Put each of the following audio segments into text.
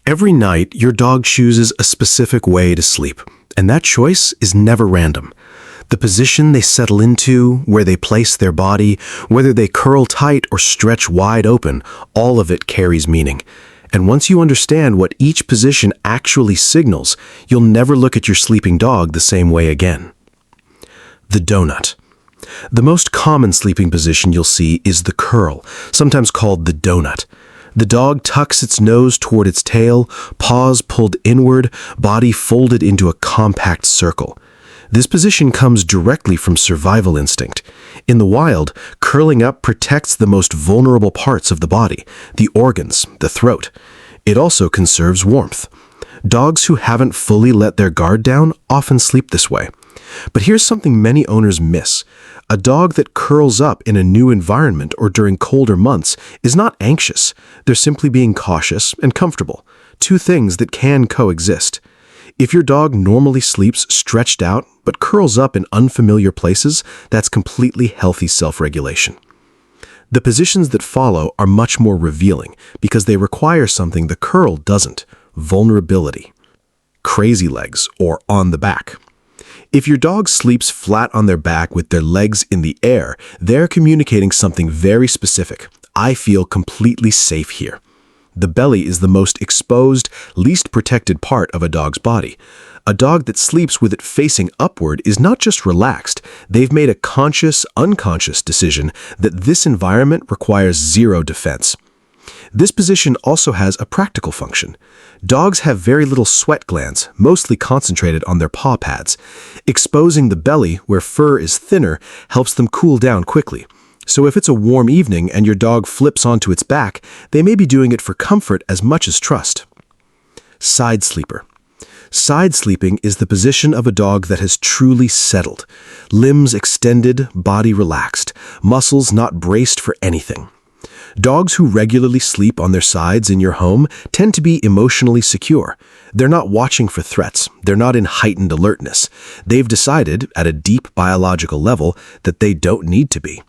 Every night, your dog chooses a specific way to sleep, and that choice is never random. The position they settle into, where they place their body, whether they curl tight or stretch wide open, all of it carries meaning. And once you understand what each position actually signals, you'll never look at your sleeping dog the same way again. The donut. The most common sleeping position you'll see is the curl, sometimes called the donut. The dog tucks its nose toward its tail, paws pulled inward, body folded into a compact circle. This position comes directly from survival instinct. In the wild, curling up protects the most vulnerable parts of the body, the organs, the throat. It also conserves warmth. Dogs who haven't fully let their guard down often sleep this way. But here's something many owners miss. A dog that curls up in a new environment or during colder months is not anxious. They're simply being cautious and comfortable, two things that can coexist. If your dog normally sleeps stretched out but curls up in unfamiliar places, that's completely healthy self-regulation. The positions that follow are much more revealing because they require something the curl doesn't: vulnerability. Crazy legs, or on the back. If your dog sleeps flat on their back with their legs in the air, they're communicating something very specific. I feel completely safe here. The belly is the most exposed, least protected part of a dog's body. A dog that sleeps with it facing upward is not just relaxed, they've made a conscious, unconscious decision that this environment requires zero defense. This position also has a practical function. Dogs have very little sweat glands, mostly concentrated on their paw pads. Exposing the belly, where fur is thinner, helps them cool down quickly. So if it's a warm evening and your dog flips onto its back, they may be doing it for comfort as much as trust. Side sleeper. Side sleeping is the position of a dog that has truly settled. Limbs extended, body relaxed, muscles not braced for anything. Dogs who regularly sleep on their sides in your home tend to be emotionally secure. They're not watching for threats. They're not in heightened alertness. They've decided, at a deep biological level, that they don't need to be.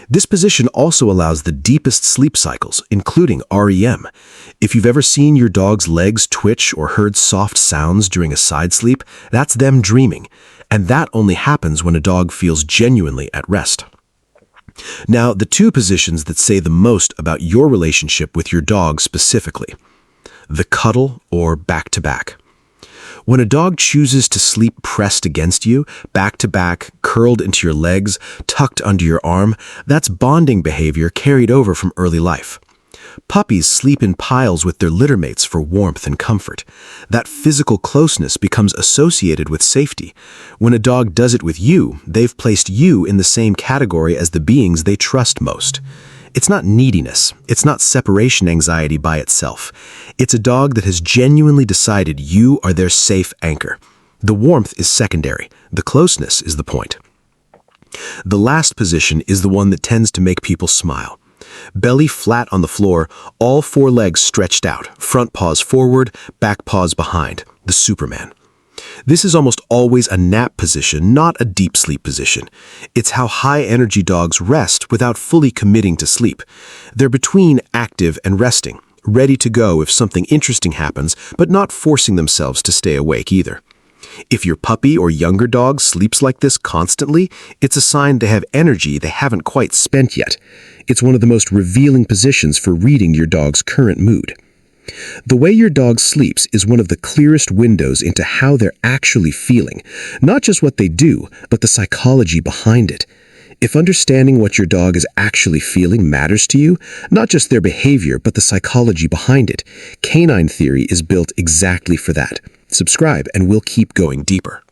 This position also allows the deepest sleep cycles, including REM. If you've ever seen your dog's legs twitch or heard soft sounds during a side sleep, that's them dreaming. And that only happens when a dog feels genuinely at rest. Now, the two positions that say the most about your relationship with your dog specifically. The cuddle, or back-to-back. When a dog chooses to sleep pressed against you, back-to-back, curled into your legs, tucked under your arm, that's bonding behavior carried over from early life. Puppies sleep in piles with their littermates for warmth and comfort. That physical closeness becomes associated with safety. When a dog does it with you, they've placed you in the same category as the beings they trust most. It's not neediness. It's not separation anxiety by itself. It's a dog that has genuinely decided you are their safe anchor. The warmth is secondary. The closeness is the point. The last position is the one that tends to make people smile. Belly flat on the floor, all four legs stretched out, front paws forward, back paws behind, the Superman. This is almost always a nap position, not a deep sleep position. It's how high-energy dogs rest without fully committing to sleep. They're between active and resting, ready to go if something interesting happens, but not forcing themselves to stay awake either. If your puppy or younger dog sleeps like this constantly, it's a sign they have energy they haven't quite spent yet. It's one of the most revealing positions for reading your dog's current mood. The way your dog sleeps is one of the clearest windows into how they're actually feeling, not just what they do, but the psychology behind it. If understanding what your dog is actually feeling matters to you, not just their behavior, but the psychology behind it, canine theory is built exactly for that. Subscribe and we'll keep going deeper.